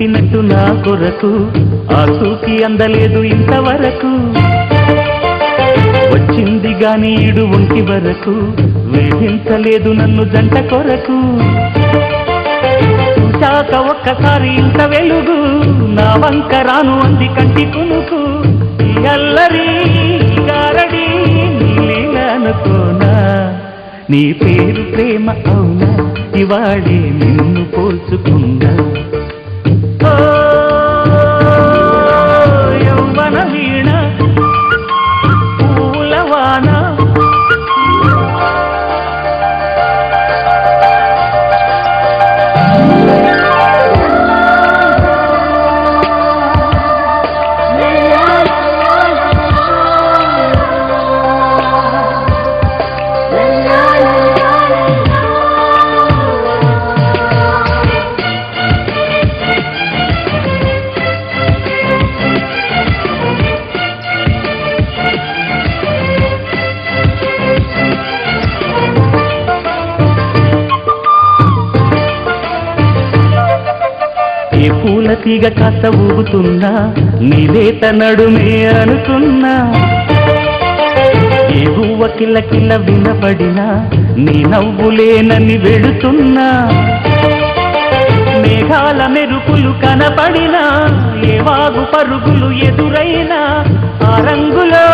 పుట్టినట్టు నా కొరకు ఆ చూకి అందలేదు ఇంతవరకు. వచ్చింది గాని ఈడు ఒంటి వరకు వేధించలేదు నన్ను జంట కొరకు. చూశాక ఒక్కసారి ఇంత వెలుగు నా వంక రాను అంది కంటి కునుకు. ఈ అల్లరి గారడి నీలేననుకోనా, నీ పేరు ప్రేమ అవునా, ఇవాడే నిన్ను పోల్చుకున్నా. యౌవన వీణ పూలవాన పూల తీగ కాస్త ఊగుతున్నా నీలేత నడుమే అనుకున్నా. ఏ గువ్వ కిల్ల కిల్ల వినపడినా నీ నవ్వులేనని వెళుతున్నా. మేఘాల మెరుపులు కనపడినా ఏ వాగు పరుగులు ఎదురైనా ఆ రంగులో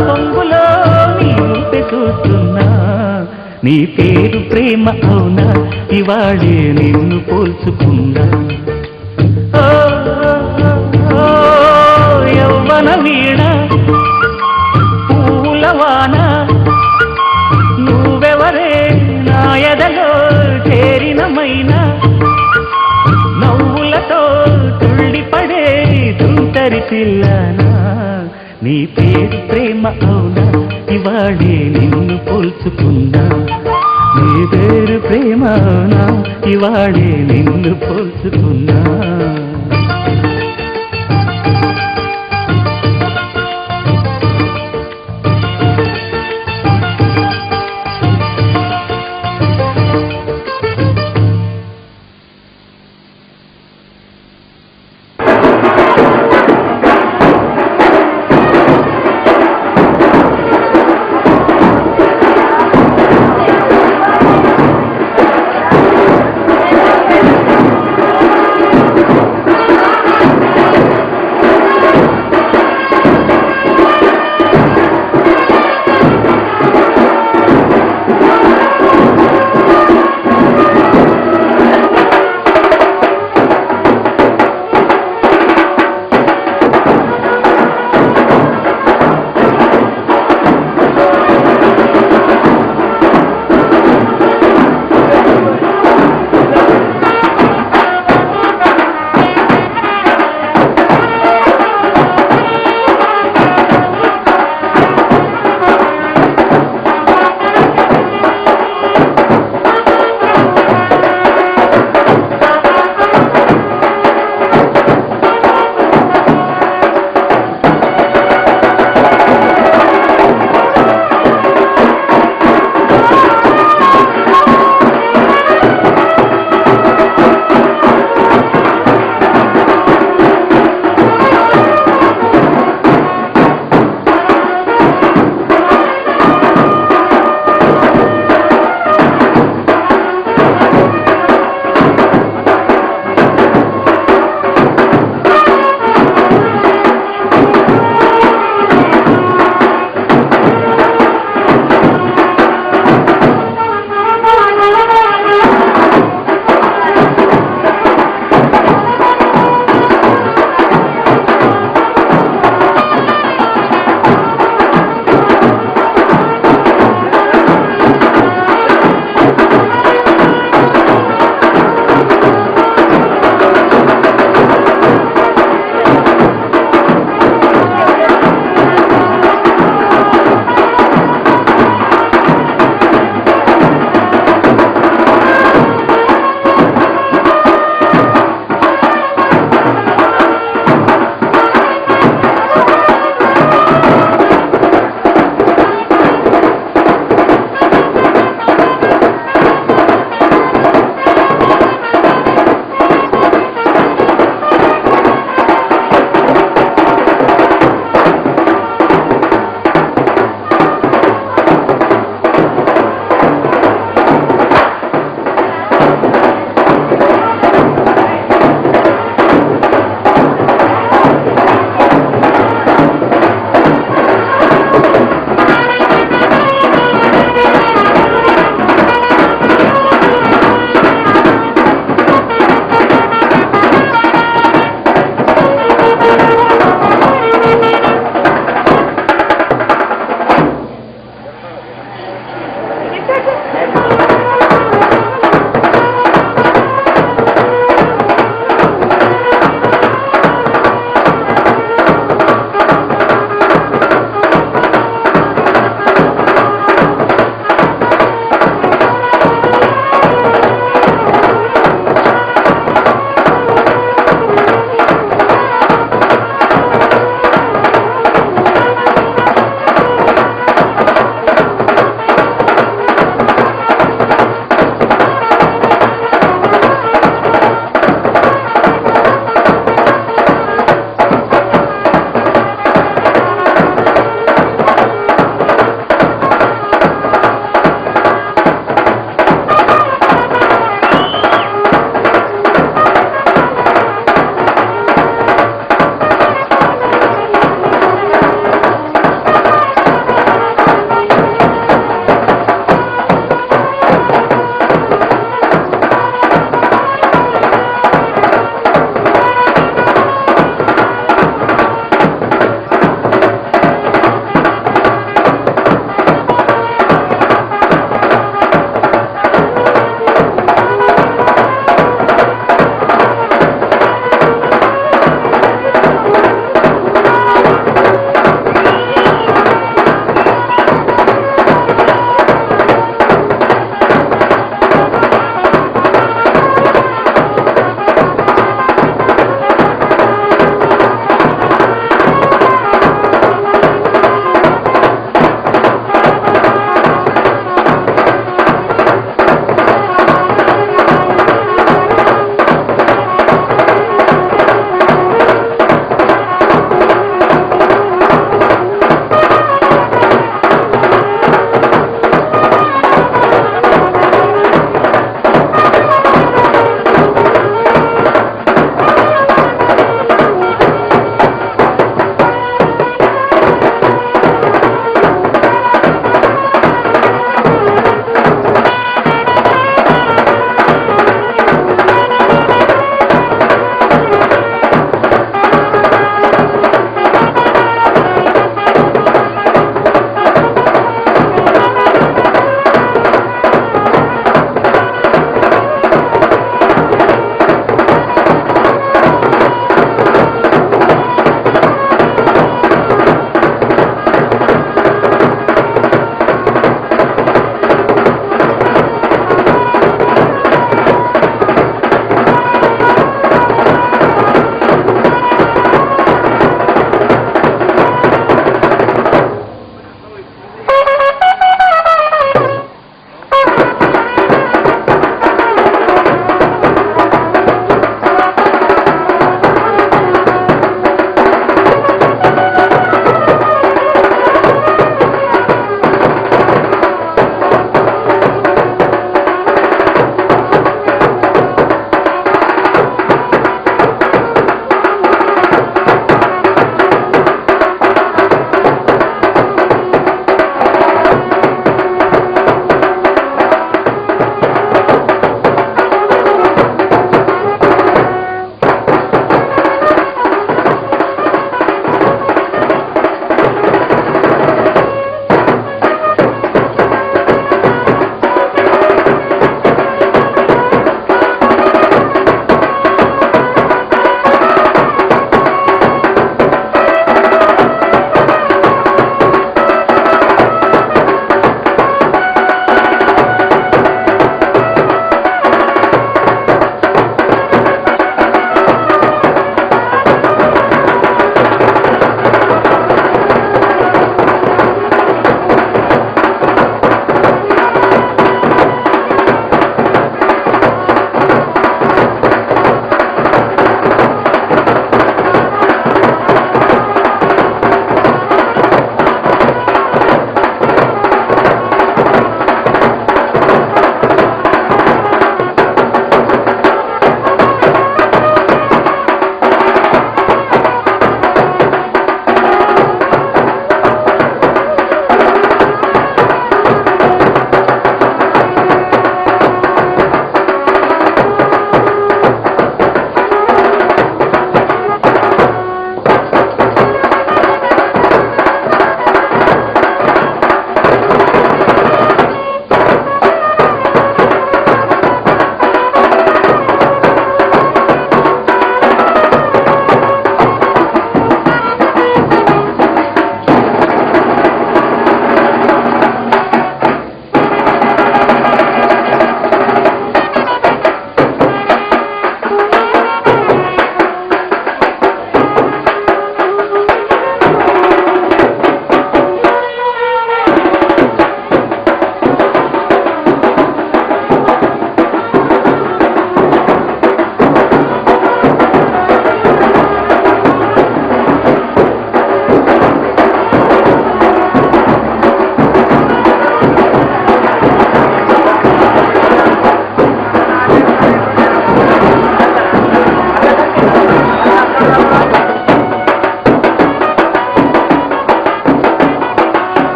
పొంగులో నీ రూపే చూస్తున్నా. నీ పేరు ప్రేమ అవునా, ఇవాడే నిన్ను పోల్చుకున్నా. యౌవన వీణ పూలవాన నువ్వెవరే నా ఎదలో చేరినమైనా. నవ్వులతో తుళ్ళిపడే తుంటరి పిల్లనా, నీ పేరు ప్రేమ అవునా, ఇవాడే నిన్ను పోల్చుకున్నా. నీ పేరు ప్రేమ అవునా, ఇవాడే నిన్ను పోల్చుకున్నా.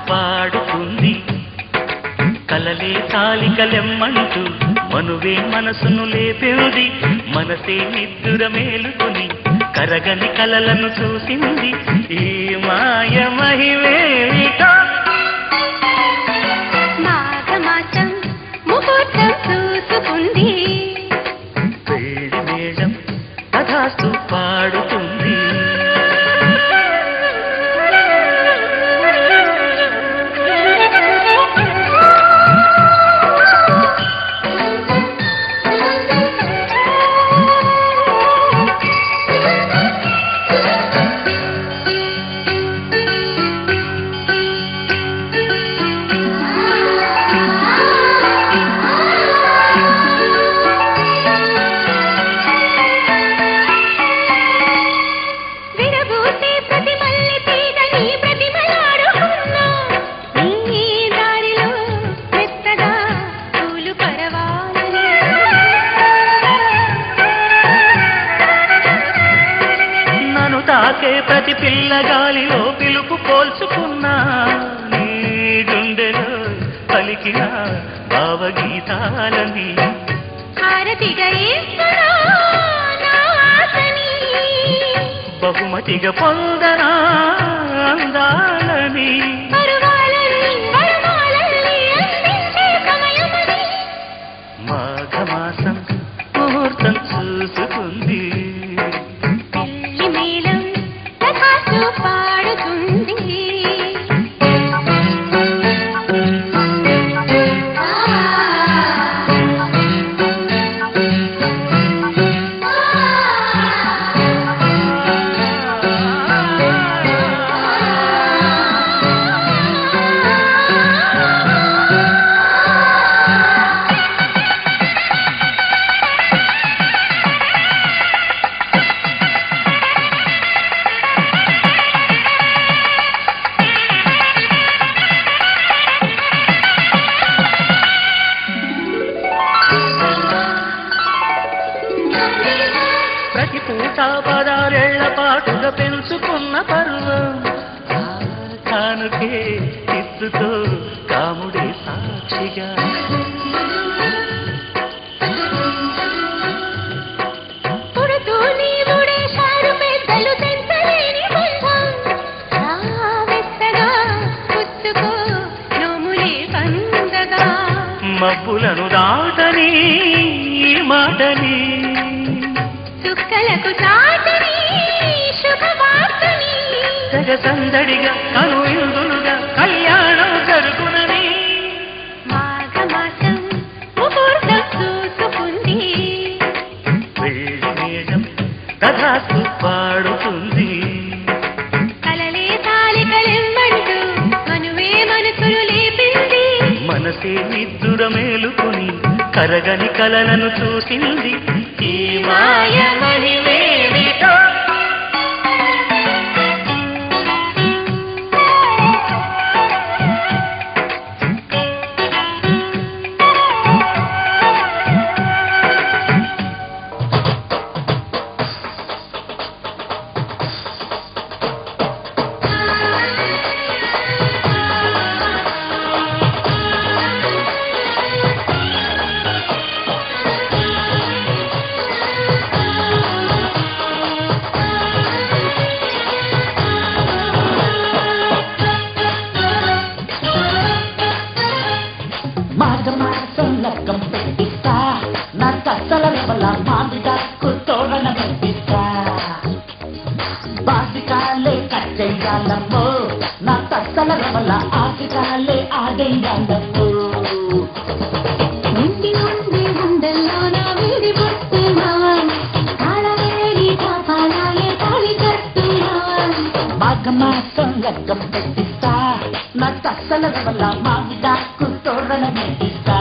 పాడుతుంది కలలే తాలికలెమ్మంటూ మనువే మనసును లేపింది మనసే నిద్దుర మేలుకొని కరగని కలలను చూసింది ఈ మాయ మహిమేమిటో మాఘమాసం ముహూర్తం చూసుకుంది పెళ్లి మేళం కథాస్తు పాడుతుంది తాకే ప్రతి పిల్లగాలిలో పిలుపు పోల్చుకున్నా నీ గుండెలో పలికిన భావగీతాలని బహుమతిగా పొందనా అందాలని మాఘమాసం ముహూర్తం చూసుకుంది ప్రతి పూట 16 పాటుగా పెంచుకున్న పర్వం కానుకే ఇస్తుతో కాముడే సాక్షిగా మబ్బులను దాటని మాటని చుక్కలకు చాటని శుభవార్తని జగ సందడిగా కనువిందులుగా కళ్యాణం జరుగునని మాఘమాసం ముహూర్తం చూసుకుంది పెళ్లి మేళం కథాస్తు పాడుతుంది కలలే తాలికలెమ్మంటూ మనువే మనసులు లేపింది మనసే నిద్దుర మేలుకొని కరగని కలలను చూసింది ఈ మాయ మహిమేమిటో కాలే కట్టెయ్యాలమ్మో నా తత్తల వల్ల ఆటకాలే ఆడేయాలమ్మో ఉండి ఉండి గుండెల్లో నా వీడి పుట్టినావా తాళవేడి కాపాడాలే తాళి కట్టున్నావా మాఘమాసం లగ్గం పెట్టిస్తా నా తత్తల వల్ల మామిడాకు తోరణం పెట్టిస్తా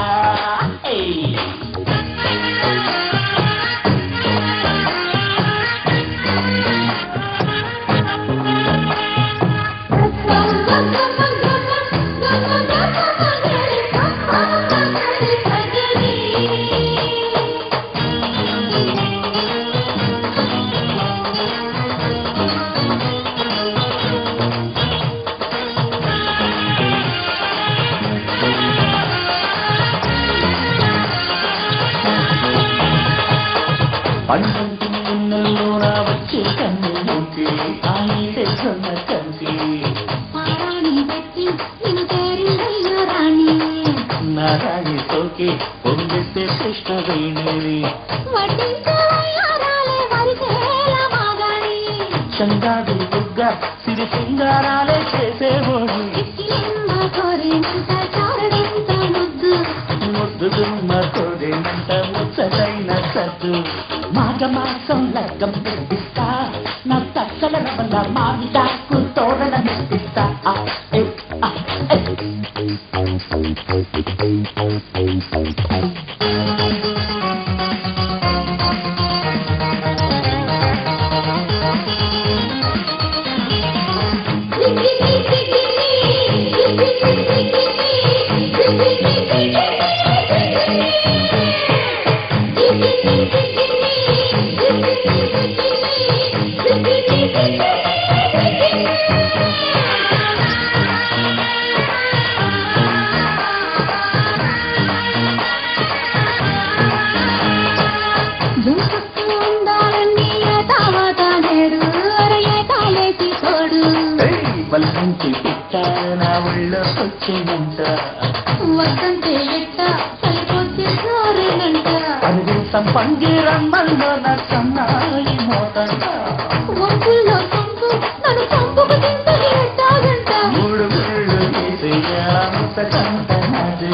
పండంటి నిన్నల్లో నా వచ్చే కన్నుకి ఆయితే కొన్న కంటి పారాణి పెట్టి నిన్ను చేరిందయ్యో రాణి నా రాణి సోకి పొందితే కృష్ణవేణి వడ్డించవయ్యారాలే వరిసేల మాగాణి చందాది బుగ్గ సిరి సింగారాలే చేసేవాడు ఇచ్చిలిమ్మ కోరినంత చారడింత ముద్దు ముద్దుగుమ్మ తోడేనంత ముచ్చటైన సద్దు మాఘమాసం లగ్గం పెట్టిస్తా నా తక్కల వల్ల మామిడాకు తోరణం పెట్టిస్తా వల్లంటి పిట్ట నా ఒళ్ళో వచ్చిందంట వద్దంటే ఎట్ట సరిపోతే సోరేనంట అనుదేశం పంగిరమ్మల్లో నా సన్నాయి మోతంట ఒంపుల్లో పంపు నన్ను పంపుకు తింటది ఎట్టాగంట మూడు ముళ్ళు తీసేయాలంత నాదే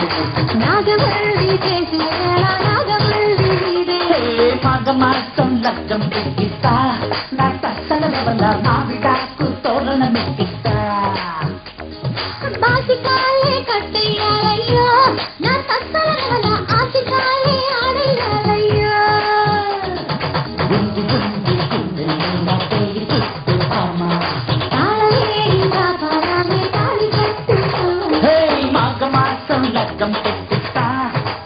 నాగమల్లి చేసే వేళ నాగమల్లి నీదే మాఘమాసం లగ్గం పెట్టిస్తా నా తత్తల వల్ల మామిడాకు తోరణం పెట్టిస్తా బాసికాలే కట్టెయ్యాలయ్యో నా తత్తల వల్ల ఆశికాలే ఆడేయాలయ్యో గుండి గుండి గుండెల్లో నా పేరు చెప్తామా తాళవేడి కాపాడాలే తాళి కట్టుకో మాఘమాసం లగ్గం పెట్టిస్తా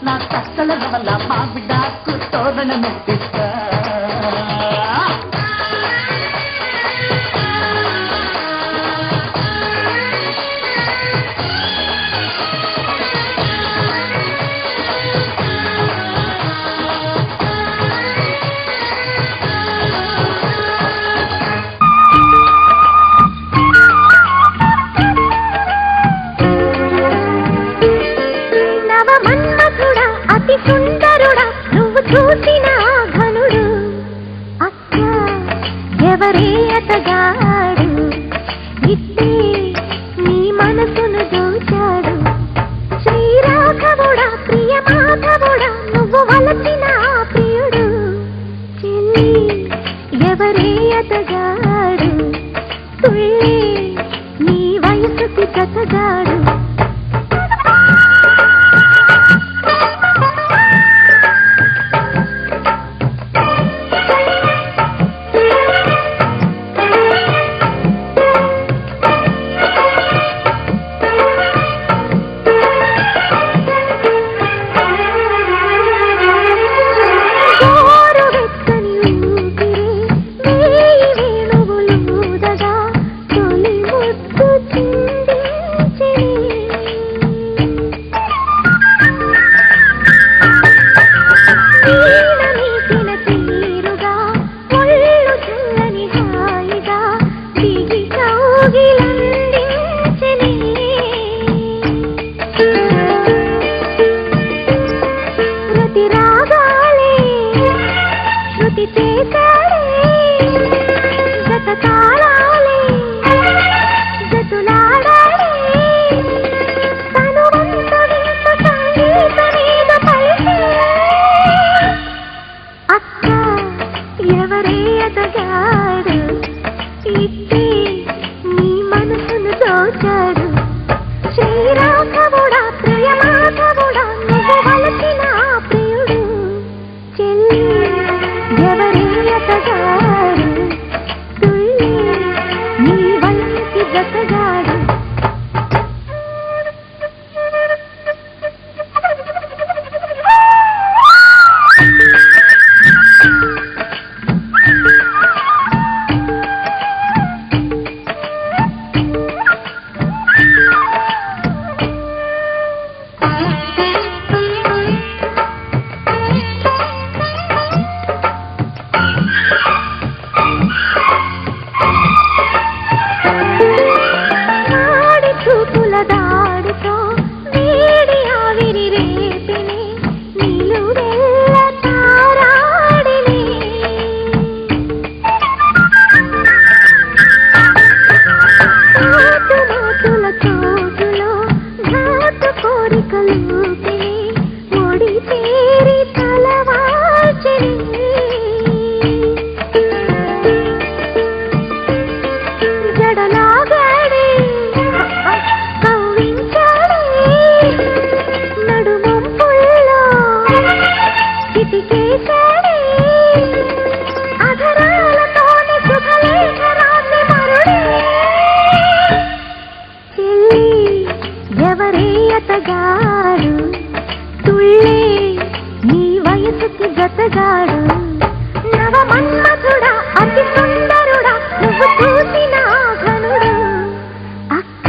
నా తత్తల వల్ల మామిడాకు తోరణం పెట్టిస్తా నవ మన్మథుడా అతి సుందరుడా నువ్వు చూసిన జతగాడు దాడితో వేడి ఆవిరి రేపిని నిలువెల్ల తారాడిని మాతుల చోటులో ఘాటు కోరికలూపిని ఒడి చేరి తలవాల్చిని జడలాగాడి ఎవరేయతగాడు తుళ్ళే నీ వయసుకి జతగాడు నవ మన్మధుడా అతి సుందరుడా నువ్వు చూసిన ఘనుడు అక్క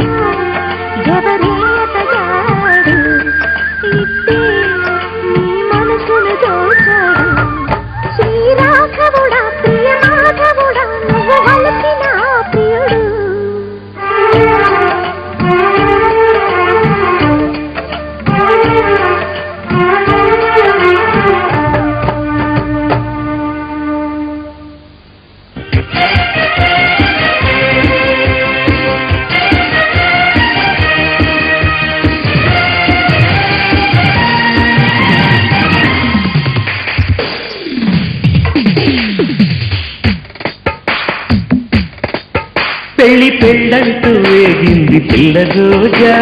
ఎవరేయతగాడు ఇట్టే నీ మనసును దోచాడు శ్రీరాఘవుడా ప్రియ మాధవుడా నువ్వు వలసిన ప్రియుడు పెళ్లి పెళ్ళంటూ వేగింది పిల్ల రోజా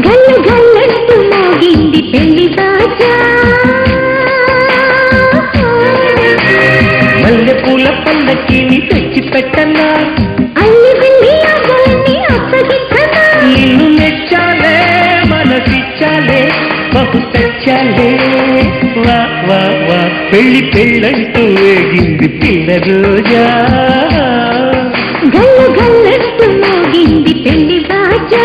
గల్లు గల్లంటూ మోగింది పెళ్లి బాజా మల్లెపూల పల్లకిని తెచ్చి పెట్టన్నా అల్లి వెళ్ళి అవ్వల్ని అప్పగించనా నిన్ను మెచ్చాలే మనసిచ్చాలే బహు తెచ్చాలే వా వా వా పెళ్లి పెళ్ళంటూ వేగింది పిల్ల రోజా గల్లు గల్లంటూ మోగింది పెళ్లి బాజా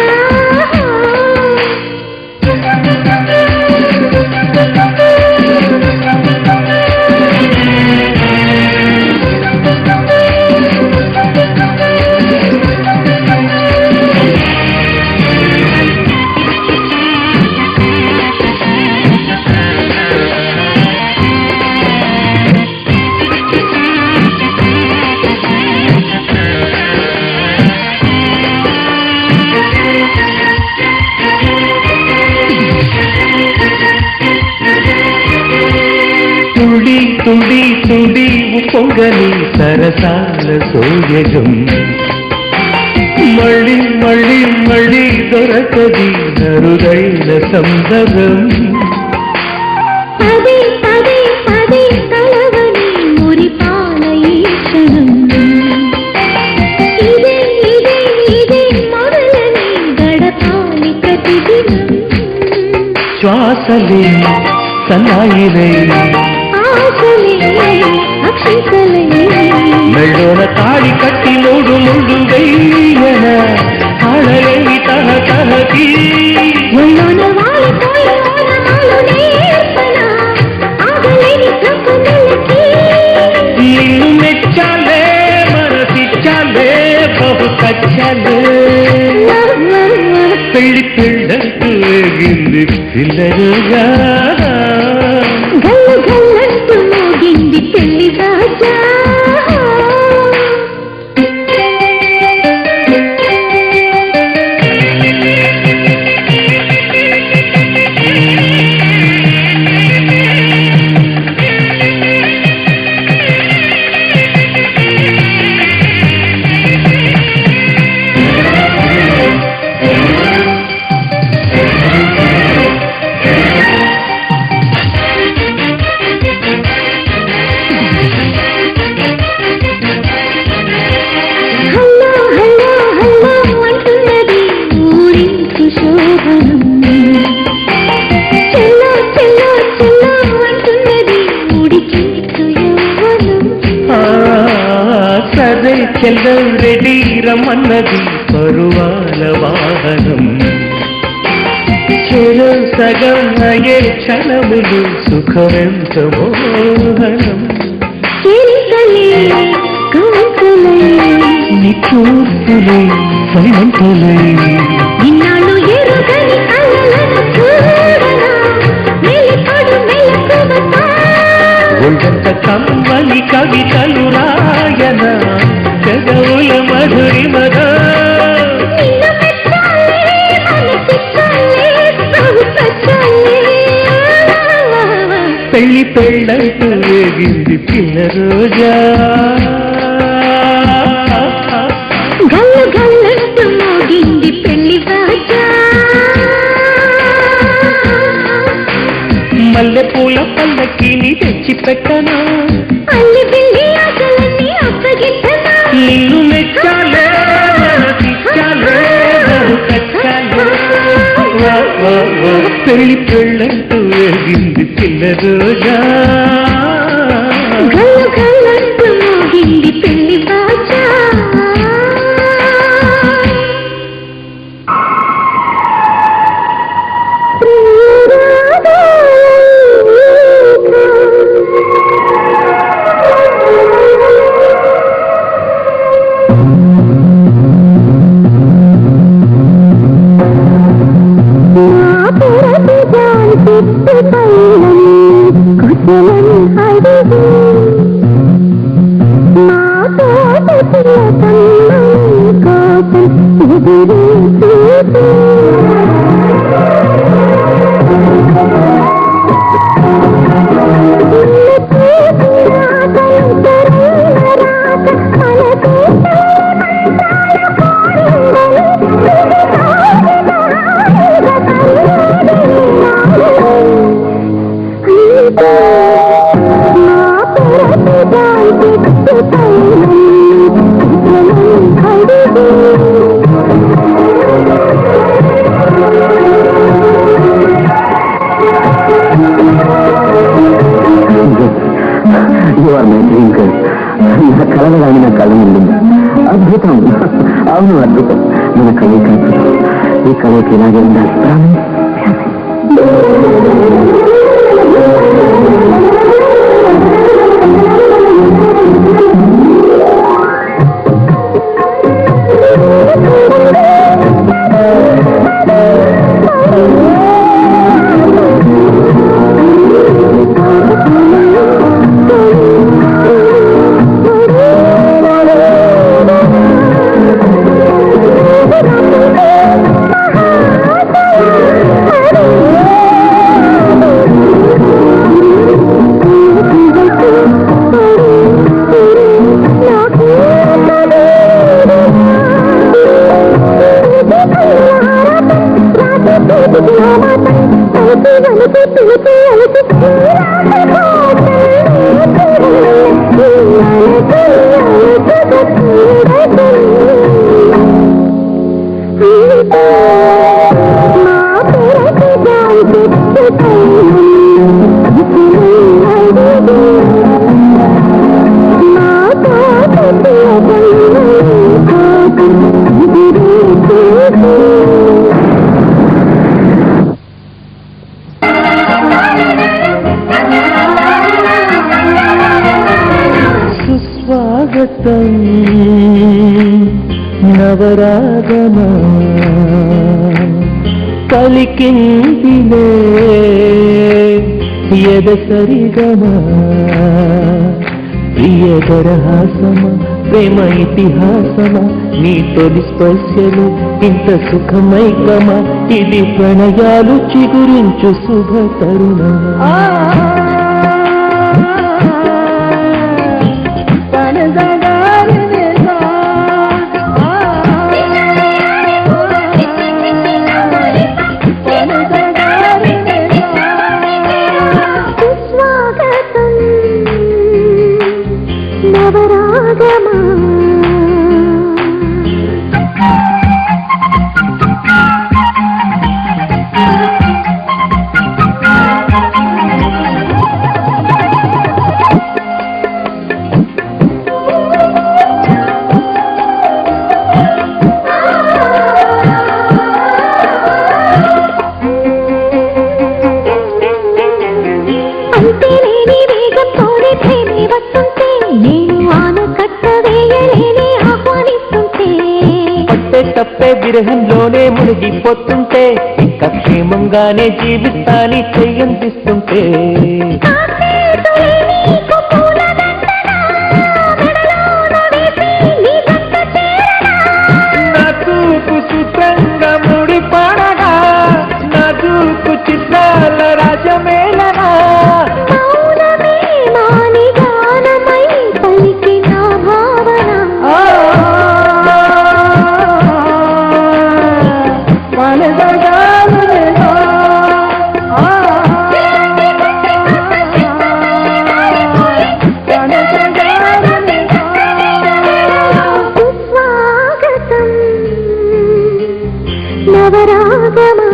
తుడి తుడి తుడి పొంగని సరసాల సోయగం మళ్ళీ మళ్ళీ మళ్ళీ దొరకది నరుదైన సందగం పదే పదే పదే కలవని మురిపాల ఈ క్షణం ఇదే ఇదే ఇదే మొదలని గడపాలి ప్రతిదినం శ్వాసలే సన్నాయిలై అక్షితలై మెళ్ళోన తాళి కట్టి మూడు ముళ్ళు వెయ్యన ఆడలేని తన తనకి ఒళ్ళోన వాలిపోయి ఓనమాలు నేర్పనా ఆగలేని ప్రకృతికి నిన్ను మెచ్చాలే మనసిచ్చాలే బహు కచ్చాలే పెళ్లి పెళ్ళంటూ వేగింది పిల్లరుగా గల్లు గల్లంటూ మోగింది పెళ్లి బాజా సరే చెల్లం రెడీ రమ్మన్నది పరువాల వాహనం చెరు సగం అయ్యే క్షణములు సుఖమెంత మోహనం నిట్టూర్పులై సైమంతులై ఇన్నాళ్ళు ఎరుగని కలలను చూడనా మెలిపడు మెలకువతా ఒళ్ళంత కమ్మని కవితలు రాయన పెదవుల మధురిమదా నిన్ను మెచ్చాలే మనసిచ్చాలే సహుసచ్చాలే పెళ్లి పెళ్ళంటూ వేగింది పిల్ల రోజా గల్లు గల్లంటూ మోగింది పెళ్లి బాజా మల్లె పూల పల్లకిని తెచ్చి పెట్టనా అల్లి బిల్లి ఆశలన్నీ అప్పగించనా నిన్ను మెచ్చాలే మనసిచ్చాలే బహుకచ్చాలే పెళ్లి పెళ్ళంటూ వేగింది పిల్ల రోజా గల్లు గల్లంటూ మోగింది పెళ్లి బాజా నా కళలు కానీ నా కళ ఉండింది అద్భుతం అవును అద్భుతం మన కళ ఈ కళకి ఇలాగే ఉండాలి సుస్వాగతం నవరాగమా పలికిందిలే ఎదసరిగమా ప్రియదరహాసమా ప్రేమ ఇతిహాసమా నీ తొలి స్పర్శలు ఇంత సుఖమైకమా ఇది ప్రణయాలు చిగురించు శుభ తరుణమా విరహంలోనే మునిగిపోతుంటే ఇంకా క్షేమంగానే జీవిస్తాని చెయ్యందిస్తుంటే నా చూపు సుఖంగా ముడిపడగా నా చూపు చిత్రాల రాజమేళనా నవరాగమా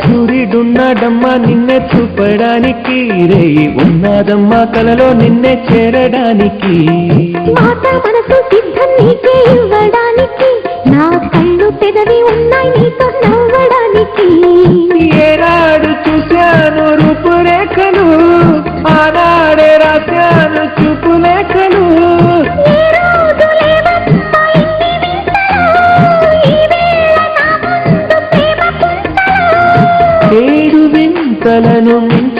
సూర్యుడున్నాడమ్మా నిన్నే చూపడానికి రేయి ఉన్నదమ్మా కలలో నిన్నే చేరడానికి మాట మనసు సిద్ధం నీకే ఇవ్వడానికి నా కళ్ళు పెదవి ఉన్నాయి నీతో నవ్వడానికి ఏనాడు చూశాను రూపురేఖలు ఆనాడే రాశాను చూపులేఖలు ఏడు వింతలను